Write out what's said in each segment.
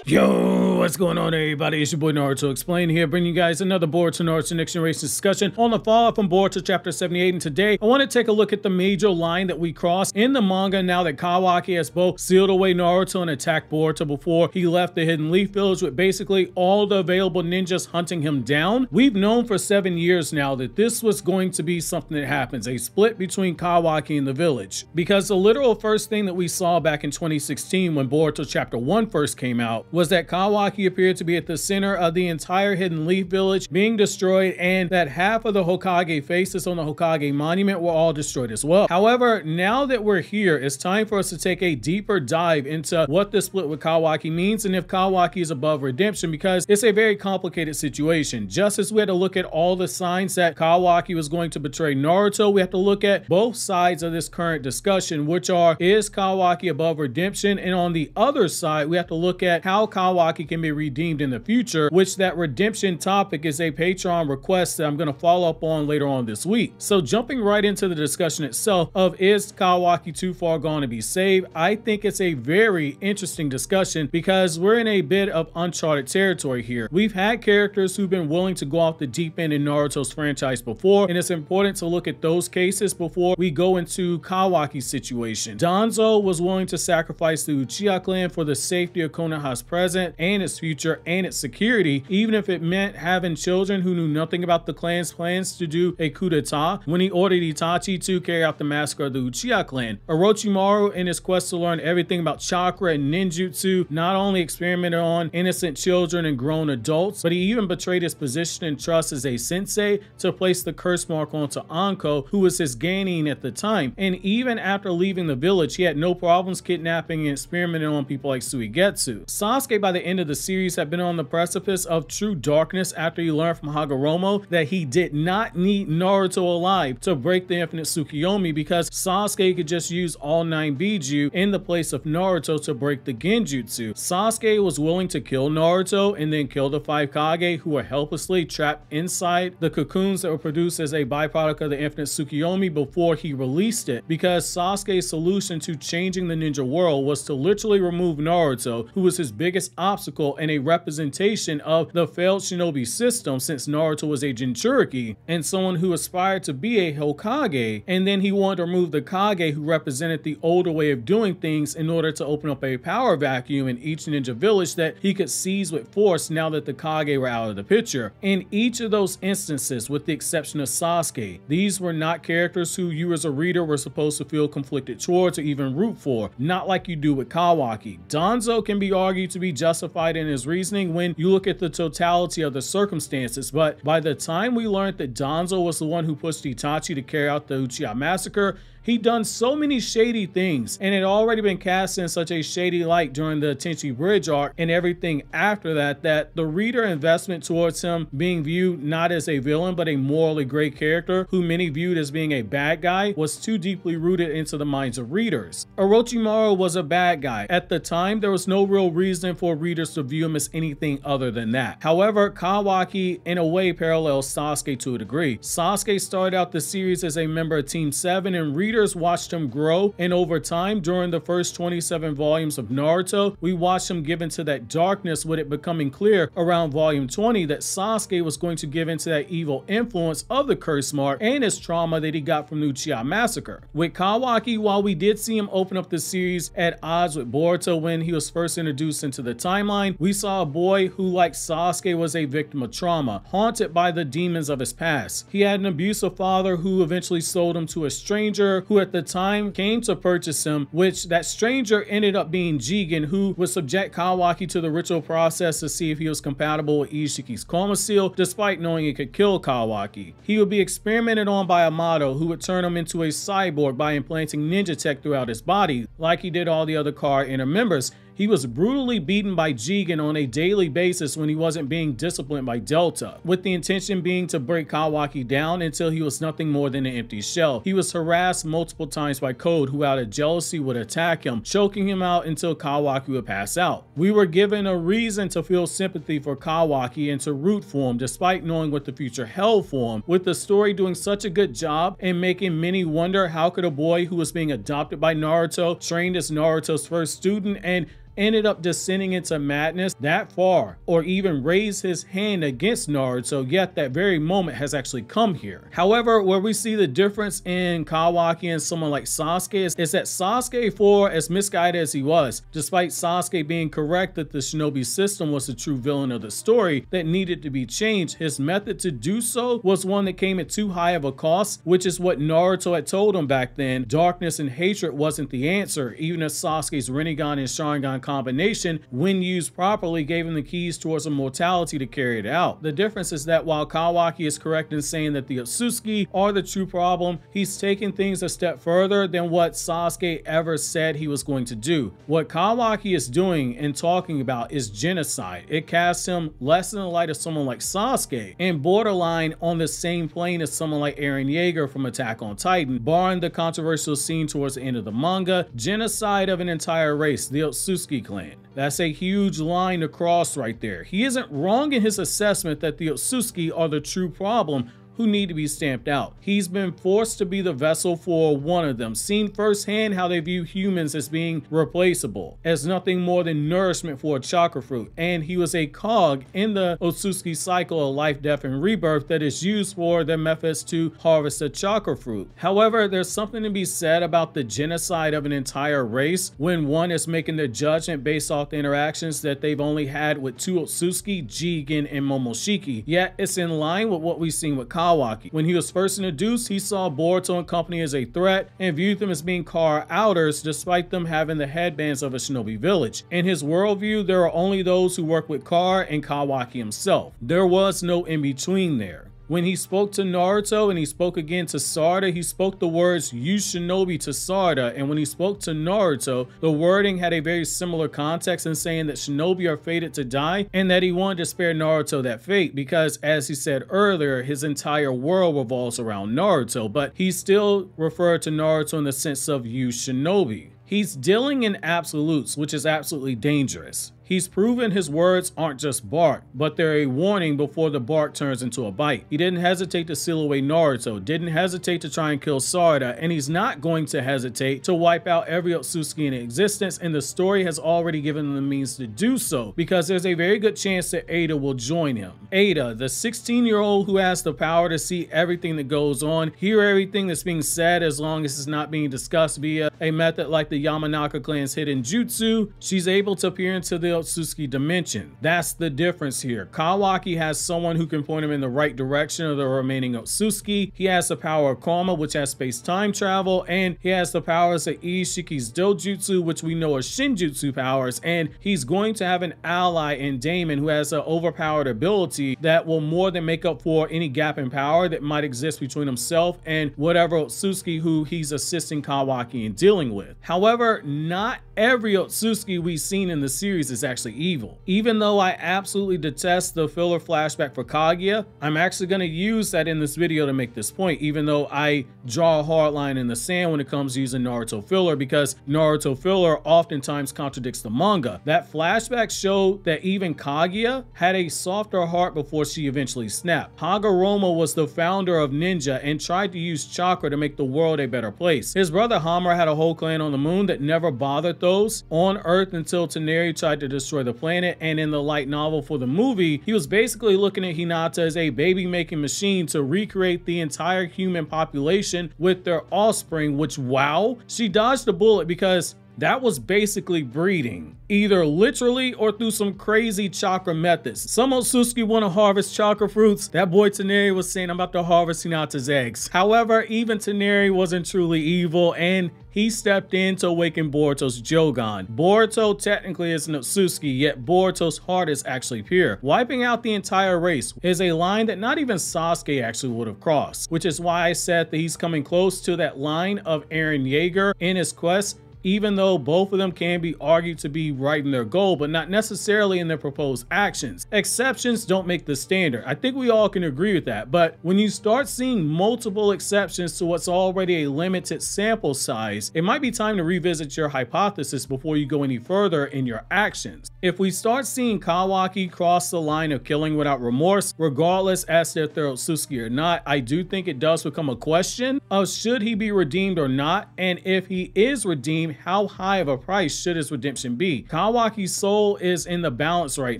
Yo, what's going on everybody? It's your boy Naruto Explained here, bringing you guys another Boruto Naruto Next Generation discussion on the fallout from Boruto chapter 78. And today, I want to take a look at the major line that we crossed in the manga now that Kawaki has both sealed away Naruto and attacked Boruto before he left the Hidden Leaf Village with basically all the available ninjas hunting him down. We've known for 7 years now that this was going to be something that happens, a split between Kawaki and the village. Because the literal first thing that we saw back in 2016 when Boruto chapter 1 first came out was that Kawaki appeared to be at the center of the entire Hidden Leaf Village being destroyed, and that half of the Hokage faces on the Hokage monument were all destroyed as well. However, now that we're here, it's time for us to take a deeper dive into what the split with Kawaki means and if Kawaki is above redemption, because it's a very complicated situation. Just as we had to look at all the signs that Kawaki was going to betray Naruto, we have to look at both sides of this current discussion, which are, is Kawaki above redemption? And on the other side, we have to look at how Kawaki can be redeemed in the future, which that redemption topic is a Patreon request that I'm going to follow up on later on this week. So jumping right into the discussion itself of, is Kawaki too far gone to be saved? I think it's a very interesting discussion because we're in a bit of uncharted territory here. We've had characters who've been willing to go off the deep end in Naruto's franchise before, and it's important to look at those cases before we go into Kawaki's situation. Danzo was willing to sacrifice the Uchiha clan for the safety of Konoha's present and its future and its security, even if it meant having children who knew nothing about the clan's plans to do a coup d'etat when he ordered Itachi to carry out the massacre of the Uchiha clan. Orochimaru, in his quest to learn everything about chakra and ninjutsu, not only experimented on innocent children and grown adults, but he even betrayed his position and trust as a sensei to place the curse mark onto Anko, who was his Genin at the time. And even after leaving the village, he had no problems kidnapping and experimenting on people like Suigetsu. Sasuke, by the end of the series, had been on the precipice of true darkness after he learned from Hagoromo that he did not need Naruto alive to break the infinite Tsukuyomi, because Sasuke could just use all 9 Biju in the place of Naruto to break the Genjutsu. Sasuke was willing to kill Naruto and then kill the 5 Kage who were helplessly trapped inside the cocoons that were produced as a byproduct of the infinite Tsukuyomi before he released it, because Sasuke's solution to changing the ninja world was to literally remove Naruto, who was his biggest obstacle and a representation of the failed shinobi system, since Naruto was a Jinchuriki and someone who aspired to be a Hokage, and then he wanted to remove the Kage who represented the older way of doing things in order to open up a power vacuum in each ninja village that he could seize with force now that the Kage were out of the picture. In each of those instances, with the exception of Sasuke, these were not characters who you as a reader were supposed to feel conflicted towards or even root for, not like you do with Kawaki. Danzo can be argued to be justified in his reasoning when you look at the totality of the circumstances, but by the time we learned that Danzo was the one who pushed Itachi to carry out the Uchiha massacre, he'd done so many shady things and had already been cast in such a shady light during the Tenchi Bridge arc and everything after that, that the reader investment towards him being viewed not as a villain but a morally great character who many viewed as being a bad guy was too deeply rooted into the minds of readers. Orochimaru was a bad guy. At the time, there was no real reason for readers to view him as anything other than that. However, Kawaki in a way parallels Sasuke to a degree. Sasuke started out the series as a member of Team 7, and readers watched him grow, and over time during the first 27 volumes of Naruto, we watched him give into that darkness, with it becoming clear around volume 20 that Sasuke was going to give into that evil influence of the curse mark and his trauma that he got from the Uchiha massacre. With Kawaki, while we did see him open up the series at odds with Boruto when he was first introduced into the timeline, we saw a boy who, like Sasuke, was a victim of trauma, haunted by the demons of his past. He had an abusive father who eventually sold him to a stranger who at the time came to purchase him, which that stranger ended up being Jigen, who would subject Kawaki to the ritual process to see if he was compatible with Ishiki's Coma Seal, despite knowing it could kill Kawaki. He would be experimented on by Amato, who would turn him into a cyborg by implanting ninja tech throughout his body, like he did all the other Kara Inner members. He was brutally beaten by Jigen on a daily basis when he wasn't being disciplined by Delta, with the intention being to break Kawaki down until he was nothing more than an empty shell. He was harassed multiple times by Code, who out of jealousy would attack him, choking him out until Kawaki would pass out. We were given a reason to feel sympathy for Kawaki and to root for him, despite knowing what the future held for him, with the story doing such a good job and making many wonder how could a boy who was being adopted by Naruto, trained as Naruto's first student, and ended up descending into madness that far or even raise his hand against Naruto, yet that very moment has actually come here. However, where we see the difference in Kawaki and someone like Sasuke is that Sasuke, for as misguided as he was, despite Sasuke being correct that the shinobi system was the true villain of the story that needed to be changed, his method to do so was one that came at too high of a cost, which is what Naruto had told him back then. Darkness and hatred wasn't the answer, even if Sasuke's Rinnegan and Sharingan combination, when used properly, gave him the keys towards immortality to carry it out. The difference is that while Kawaki is correct in saying that the Otsutsuki are the true problem, he's taking things a step further than what Sasuke ever said he was going to do. What Kawaki is doing and talking about is genocide. It casts him less in the light of someone like Sasuke and borderline on the same plane as someone like Eren Yeager from Attack on Titan. Barring the controversial scene towards the end of the manga, genocide of an entire race, the Otsutsuki clan. That's a huge line to cross right there. He isn't wrong in his assessment that the Otsutsuki are the true problem who need to be stamped out. He's been forced to be the vessel for one of them, seen firsthand how they view humans as being replaceable, as nothing more than nourishment for a chakra fruit, and he was a cog in the Otsutsuki cycle of life, death, and rebirth that is used for their methods to harvest a chakra fruit. However, there's something to be said about the genocide of an entire race when one is making their judgment based off the interactions that they've only had with two Otsutsuki, Jigen, and Momoshiki, yet it's in line with what we've seen with Kawaki. When he was first introduced, he saw Boruto and company as a threat and viewed them as being car outers despite them having the headbands of a shinobi village. In his worldview, there are only those who work with Car and Kawaki himself. There was no in-between there. When he spoke to Naruto and he spoke again to Sarada, he spoke the words "you shinobi" to Sarada, and when he spoke to Naruto, the wording had a very similar context in saying that shinobi are fated to die and that he wanted to spare Naruto that fate because, as he said earlier, his entire world revolves around Naruto, but he still referred to Naruto in the sense of "you shinobi." He's dealing in absolutes, which is absolutely dangerous. He's proven his words aren't just bark, but they're a warning before the bark turns into a bite. He didn't hesitate to seal away Naruto, didn't hesitate to try and kill Sarada, and he's not going to hesitate to wipe out every Otsutsuki in existence, and the story has already given him the means to do so, because there's a very good chance that Ada will join him. Ada, the 16-year-old who has the power to see everything that goes on, hear everything that's being said as long as it's not being discussed via a method like the Yamanaka clan's hidden jutsu, she's able to peer into the Otsutsuki dimension. That's the difference here. Kawaki has someone who can point him in the right direction of the remaining Otsutsuki. He has the power of karma, which has space-time travel, and he has the powers of Ishiki's dojutsu, which we know are shinjutsu powers, and he's going to have an ally in Damon who has an overpowered ability that will more than make up for any gap in power that might exist between himself and whatever Otsutsuki who he's assisting Kawaki in dealing with. However, not every Otsutsuki we've seen in the series is actually evil. Even though I absolutely detest the filler flashback for Kaguya, I'm actually going to use that in this video to make this point, even though I draw a hard line in the sand when it comes to using Naruto filler, because Naruto filler oftentimes contradicts the manga. That flashback showed that even Kaguya had a softer heart before she eventually snapped. Hagoromo was the founder of Ninja and tried to use chakra to make the world a better place. His brother Hamura had a whole clan on the moon that never bothered those on Earth until Teneri tried to destroy the planet, and in the light novel for the movie, he was basically looking at Hinata as a baby-making machine to recreate the entire human population with their offspring, which, wow, she dodged the bullet because that was basically breeding, either literally or through some crazy chakra methods. Some Otsutsuki want to harvest chakra fruits. That boy Teneri was saying, I'm about to harvest Hinata's eggs. However, even Teneri wasn't truly evil, and he stepped in to awaken Boruto's Jogan. Boruto technically is an Otsutsuki, yet Boruto's heart is actually pure. Wiping out the entire race is a line that not even Sasuke actually would have crossed, which is why I said that he's coming close to that line of Eren Yeager in his quest, even though both of them can be argued to be right in their goal, but not necessarily in their proposed actions. Exceptions don't make the standard. I think we all can agree with that, but when you start seeing multiple exceptions to what's already a limited sample size, it might be time to revisit your hypothesis before you go any further in your actions. If we start seeing Kawaki cross the line of killing without remorse, regardless as to if they're Otsutsuki or not, I do think it does become a question of should he be redeemed or not, and if he is redeemed, how high of a price should his redemption be. Kawaki's soul is in the balance right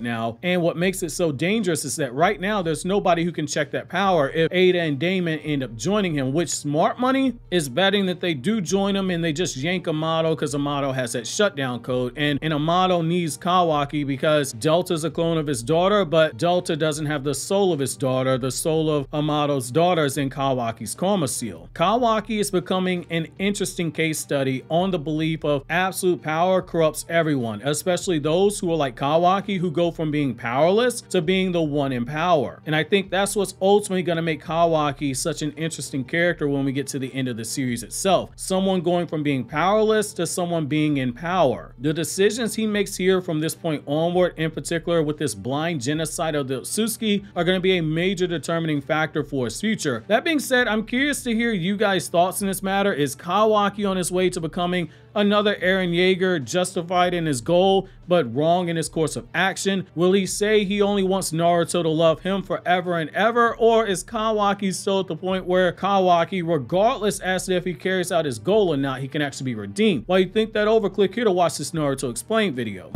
now, and what makes it so dangerous is that right now there's nobody who can check that power if Ada and Damon end up joining him, which smart money is betting that they do join him and they just yank Amato because Amato has that shutdown code, and Amato needs Kawaki because Delta's a clone of his daughter, but Delta doesn't have the soul of his daughter. The soul of Amato's daughter is in Kawaki's karma seal. Kawaki is becoming an interesting case study on the belief of absolute power corrupts everyone, especially those who are like Kawaki, who go from being powerless to being the one in power. And I think that's what's ultimately going to make Kawaki such an interesting character when we get to the end of the series itself. Someone going from being powerless to someone being in power. The decisions he makes here from this point onward, in particular with this blind genocide of the Otsutsuki, are going to be a major determining factor for his future. That being said, I'm curious to hear you guys' thoughts in this matter. Is Kawaki on his way to becoming another Eren Yeager, justified in his goal but wrong in his course of action? Will he say he only wants Naruto to love him forever and ever, or is Kawaki still at the point where Kawaki, regardless as to if he carries out his goal or not, he can actually be redeemed? While you think that over, click here to watch this Naruto Explained video.